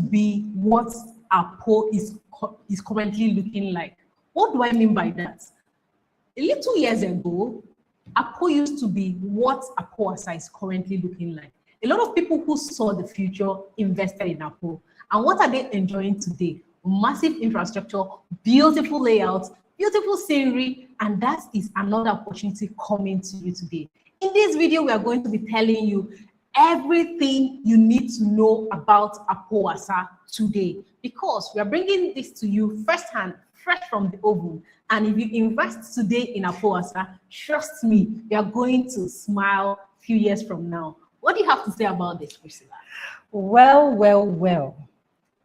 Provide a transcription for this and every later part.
be what Apo is currently looking like. What do I mean by that? A little years ago, Apo used to be what Apo Wasa is currently looking like. A lot of people who saw the future invested in Apo. And what are they enjoying today? Massive infrastructure, beautiful layouts, beautiful scenery, and that is another opportunity coming to you today. In this video, we are going to be telling you everything you need to know about Apo Wasa today, because we are bringing this to you firsthand, fresh from the oven. And if you invest today in Apo Wasa, trust me, you are going to smile a few years from now. What do you have to say about this, Priscilla? Well.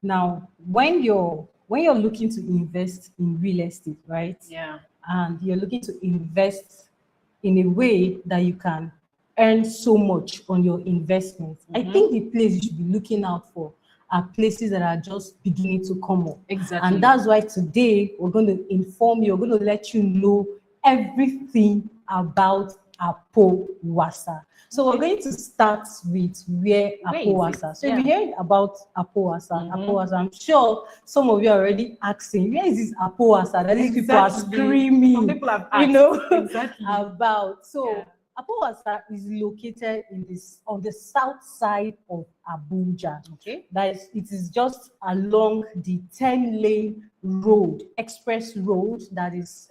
Now, when you're looking to invest in real estate, right? Yeah. And you're looking to invest in a way that you can earn so much on your investment, I think the place you should be looking out for are places that are just beginning to come up. Exactly. And that's why today we're going to inform you, we're going to let you know everything about Apo Wasa. So we're going to start with where Apo Wasa. So if you heard about Apo Wasa, I'm sure some of you are already asking, where is this Apo Wasa that these people are screaming, some people have asked, about? So Apo Wasa is located on the south side of Abuja. Okay. That is, it is just along the 10-lane road, express road that is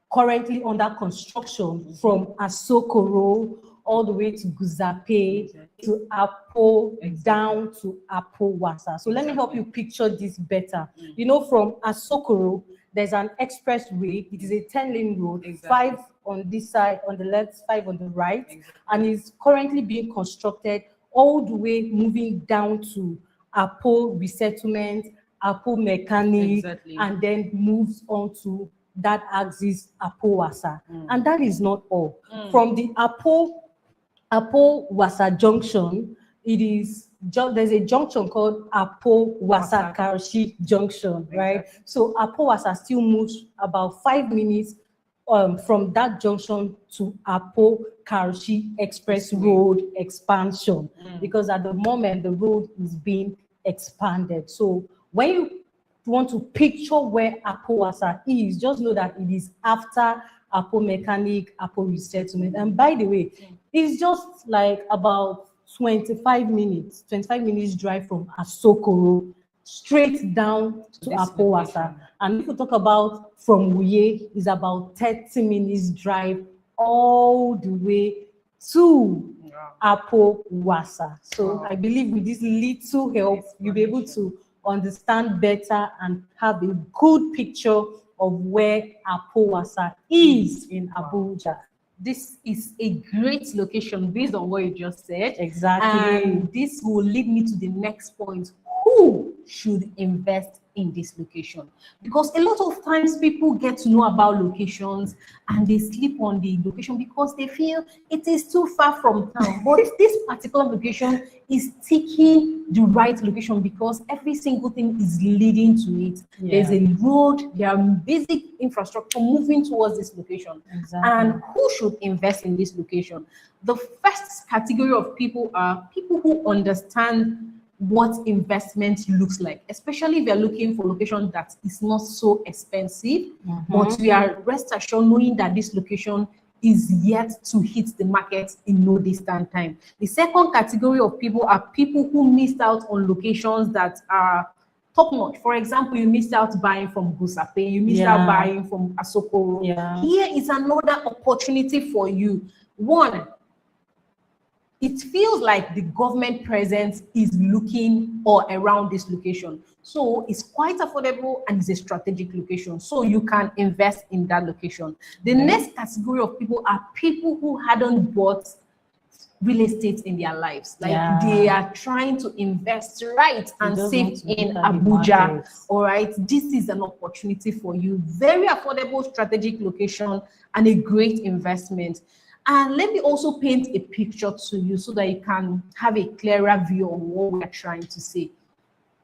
currently under construction from Asokoro all the way to Guzape to Apo down to Apo Wasa. So let me help you picture this better. You know, from Asokoro, there's an expressway. It is a 10-lane road, 5 on this side, on the left, 5 on the right, and is currently being constructed all the way moving down to Apo Resettlement, Apo Mechanic, and then moves on to that axis Apo Wasa. And that is not all. From the Apo Wasa junction, there's a junction called Apo Wasa Karshi junction, right? So Apo Wasa still moves about 5 minutes from that junction to Apo Karshi Express Road expansion, because at the moment the road is being expanded. So when you want to picture where Apo Wasa is, just know that it is after Apo Mechanic, Apo Resettlement. And by the way, it's just like about 25 minutes drive from Asokoro straight down to Apo Wasa. And if we talk about from Wuye, it's about 30 minutes drive all the way to Apo Wasa. So I believe with this little help, you'll be able to understand better and have a good picture of where Apo Wasa is in Abuja. This is a great location based on what you just said. Exactly. And this will lead me to the next point. Who should invest in this location? Because a lot of times people get to know about locations and they sleep on the location because they feel it is too far from town. But this particular location is taking the right location because every single thing is leading to it. There's a road, there are basic infrastructure moving towards this location. And who should invest in this location? The first category of people are people who understand what investment looks like, especially if you're looking for location that is not so expensive, but we are rest assured knowing that this location is yet to hit the market in no distant time. The second category of people are people who missed out on locations that are top notch. For example, you missed out buying from Gusape, you missed out buying from Asokoro. Here is another opportunity for you. One, it feels like the government presence is looking or around this location. So it's quite affordable and it's a strategic location. So you can invest in that location. The next category of people are people who hadn't bought real estate in their lives. Like they are trying to invest and save in Abuja. All right. This is an opportunity for you. Very affordable strategic location and a great investment. And let me also paint a picture to you so that you can have a clearer view of what we're trying to say.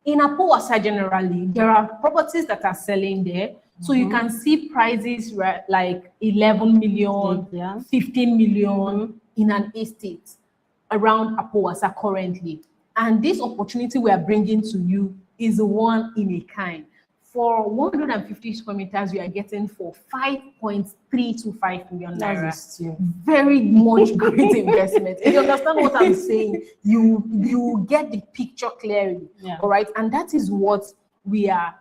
In Apo Wasa generally, there are properties that are selling there. So you can see prices like 11 million, 15 million in an estate around Apo Wasa currently. And this opportunity we are bringing to you is one in a kind. For 150 square meters, we are getting for 5.325 million naira. Very much great investment. If you understand what I'm saying, you get the picture clearly. Yeah. All right. And that is what we are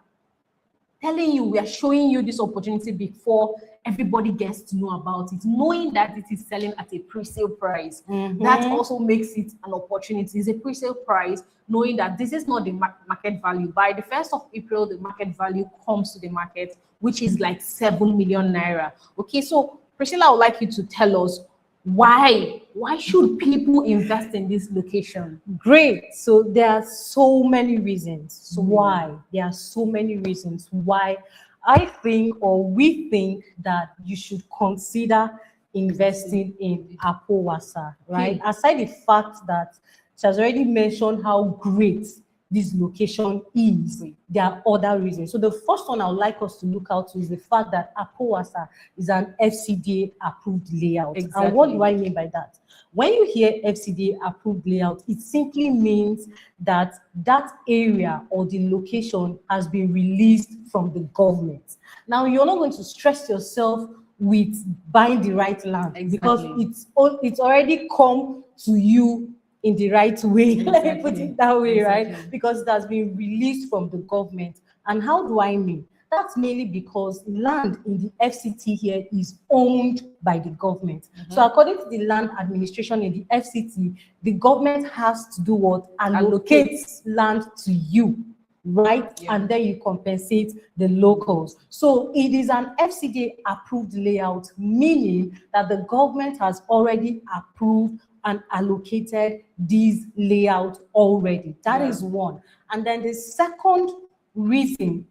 telling you. We are showing you this opportunity before everybody gets to know about it, knowing that it is selling at a pre-sale price. That also makes it an opportunity. It's a pre-sale price, knowing that this is not the market value. By the 1st of April, the market value comes to the market, which is like 7 million naira. Okay, so Priscilla, I would like you to tell us why should people invest in this location? Great. So there are so many reasons why. There are so many reasons why I think, or we think, that you should consider investing in Apo Wasa, right? Aside the fact that she has already mentioned how great this location is, there are other reasons. So the first one I would like us to look out to is the fact that Apo Wasa is an FCDA approved layout. Exactly. And what do I mean by that? When you hear FCDA approved layout, it simply means that that area or the location has been released from the government. Now, you're not going to stress yourself with buying the right land, because it's already come to you in the right way. Let me put it that way, right? Because it has been released from the government. And how do I mean? That's mainly because land in the FCT here is owned by the government. So according to the land administration in the FCT, the government has to do what? Allocate land to you, right? And then you compensate the locals. So it is an FCDA approved layout, meaning that the government has already approved and allocated these layouts already. That is one. And then the second reason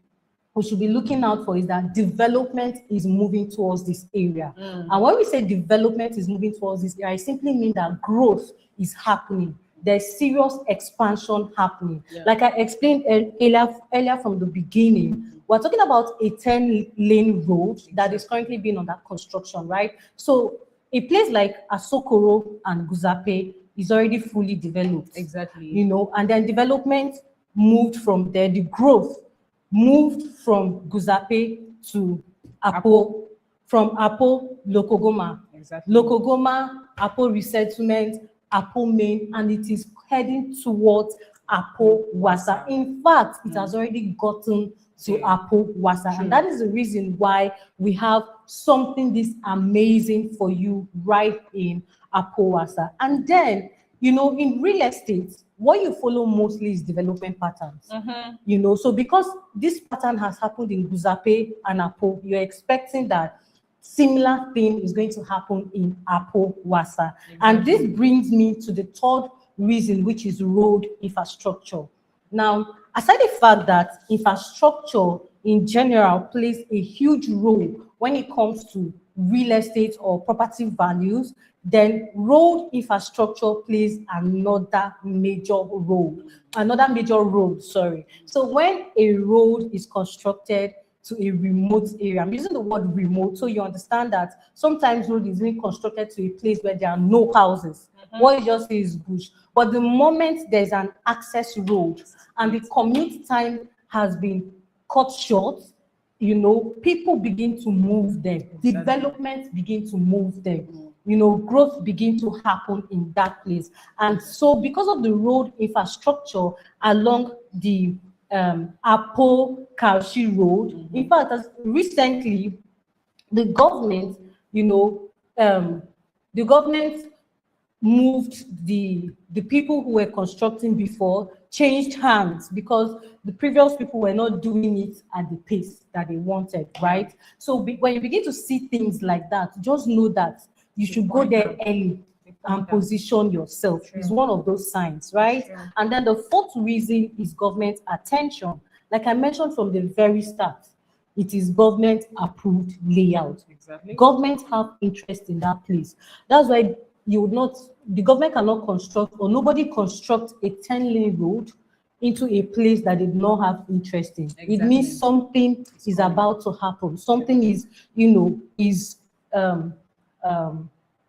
we should be looking out for is that development is moving towards this area. And when we say development is moving towards this area, it simply means that growth is happening. There's serious expansion happening. Like I explained earlier from the beginning, we're talking about a 10-lane road that is currently being under construction, right? So a place like Asokoro and Guzape is already fully developed. You know, and then development moved from there, the growth moved from Guzape to Apo, from Apo, Lokogoma, Lokogoma, Apo resettlement, Apo main, and it is heading towards Apo Wasa. In fact, it has already gotten to Apo Wasa, and that is the reason why we have something this amazing for you right in Apo Wasa. And then, you know, in real estate, what you follow mostly is development patterns. You know, so because this pattern has happened in Guzape and Apo, you're expecting that similar thing is going to happen in Apo Wasa. And this brings me to the third reason, which is road infrastructure. Now, aside the fact that infrastructure in general plays a huge role when it comes to real estate or property values, then road infrastructure plays another major role. So when a road is constructed to a remote area, I'm using the word remote so you understand that sometimes road is being constructed to a place where there are no houses. What you just say is bush. But the moment there's an access road and the commute time has been cut short, you know, people begin to move there. Development begin to move there. You know, growth begin to happen in that place. And so because of the road infrastructure along the Apo Kaushi Road, in fact, as recently, the government, you know, the government moved the people who were constructing before, changed hands because the previous people were not doing it at the pace that they wanted, right? So when you begin to see things like that, just know that you should go there early and position yourself. It's one of those signs, right? And then the fourth reason is government attention. Like I mentioned from the very start, it is government approved layout. Government have interest in that place. That's why the government cannot construct, or nobody construct a 10-lane road into a place that did not have interest in. It means something is about to happen. Something is, you know, is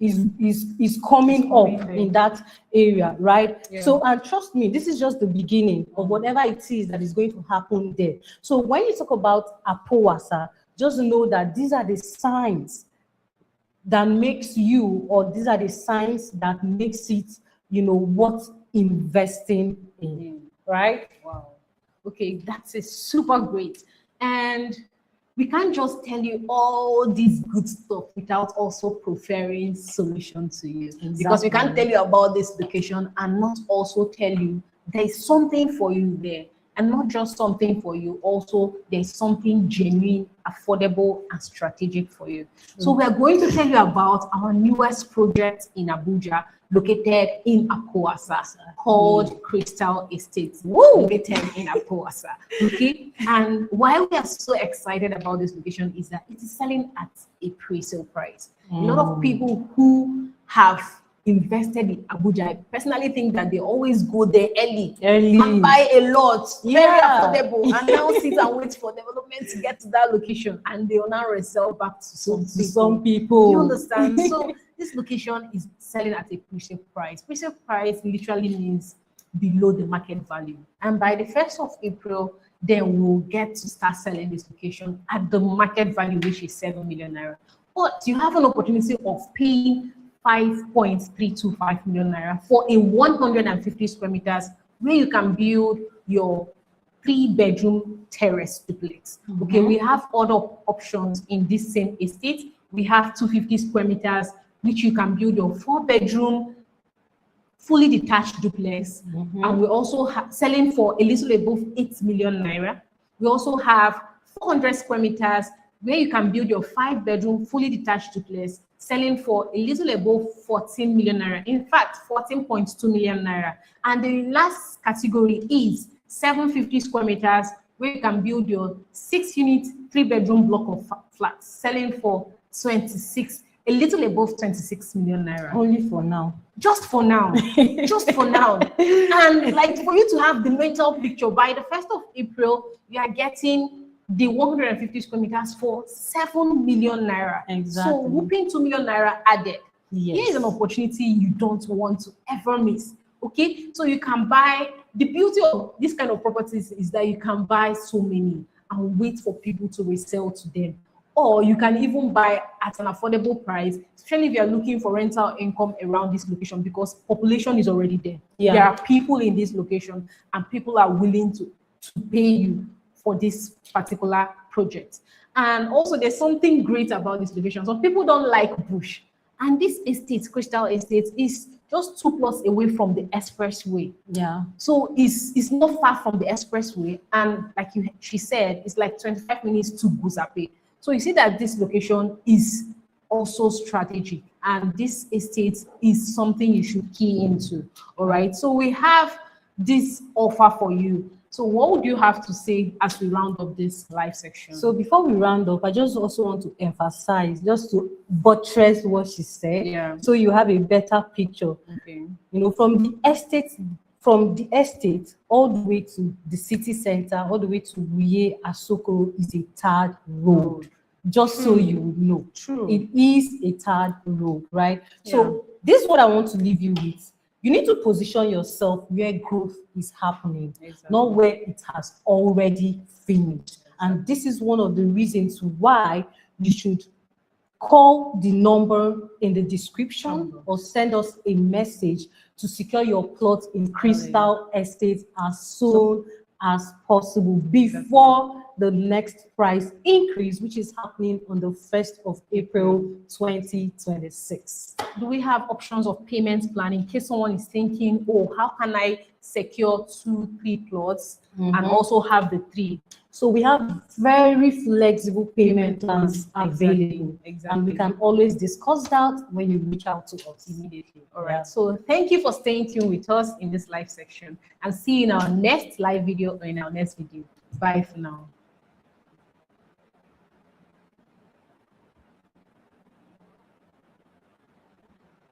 is coming up in that area, right? Yeah. So, and trust me, this is just the beginning of whatever it is that is going to happen there. So when you talk about Apo Wasa, just know that these are the signs that makes you, or these are the signs that makes it, you know, worth investing in, right? Wow. Okay, that's a super great. And we can't just tell you all this good stuff without also preferring solution to you. Because we can't tell you about this location and not also tell you there's something for you there. And not just something for you, also there's something genuine, affordable, and strategic for you. So we're going to tell you about our newest project in Abuja, located in Apo Wasa, called Crystal Estate, located in Apo Wasa. Okay, and why we are so excited about this location is that it is selling at a pre-sale price. A lot of people who have invested in Abuja, I personally think that they always go there early and buy a lot, very affordable, and now sit and wait for development to get to that location, and they will now resell back to some people. Do you understand? So this location is selling at a pre-sale price. Pre-sale price literally means below the market value, and by the 1st of April, then we'll get to start selling this location at the market value, which is 7 million naira. But you have an opportunity of paying 5.325 million naira for a 150 square meters where you can build your 3-bedroom terrace duplex. Okay, we have other options in this same estate. We have 250 square meters, which you can build your 4-bedroom fully detached duplex. And we also have selling for a little above 8 million naira. We also have 400 square meters where you can build your 5-bedroom fully detached duplex, selling for a little above 14 million naira. In fact, 14.2 million naira. And the last category is 750 square meters, where you can build your 6-unit, 3-bedroom block of flats, selling for a little above 26 million naira. Only for now. Just for now. Just for now. And like for you to have the mental picture, by the 1st of April, you are getting the 150 square meters for 7 million naira. Exactly. So whooping 2 million naira added. Yes. Here is an opportunity you don't want to ever miss. Okay, so you can buy. The beauty of this kind of properties is that you can buy so many and wait for people to resell to them, or you can even buy at an affordable price, especially if you are looking for rental income around this location, because population is already there. Yeah. There are people in this location and people are willing to pay you for this particular project. And also there's something great about this location. Some people don't like bush, and this estate, Crystal Estate, is just 2 blocks away from the expressway. Yeah. So it's not far from the expressway, and like she said, it's like 25 minutes to Guzape. So you see that this location is also strategic, and this estate is something you should key into. All right, so we have this offer for you. So what would you have to say as we round up this live section? So before we round up, I just also want to emphasize, just to buttress what she said, so you have a better picture. Okay. You know, from the estate all the way to the city center, all the way to Wuye Asokoro is a third road. Just so you know. True. It is a third road, right? So this is what I want to leave you with. You need to position yourself where growth is happening, not where it has already finished. And this is one of the reasons why you should call the number in the description or send us a message to secure your plot in Crystal Estate as soon as possible before the next price increase, which is happening on the 1st of April 2026. Do we have options of payment plan in case someone is thinking, oh, how can I secure 2-3 plots and also have the 3? So we have very flexible payment plans available. Exactly. And we can always discuss that when you reach out to us immediately. All right. So thank you for staying tuned with us in this live section, and see you in our next live video or in our next video. Bye for now.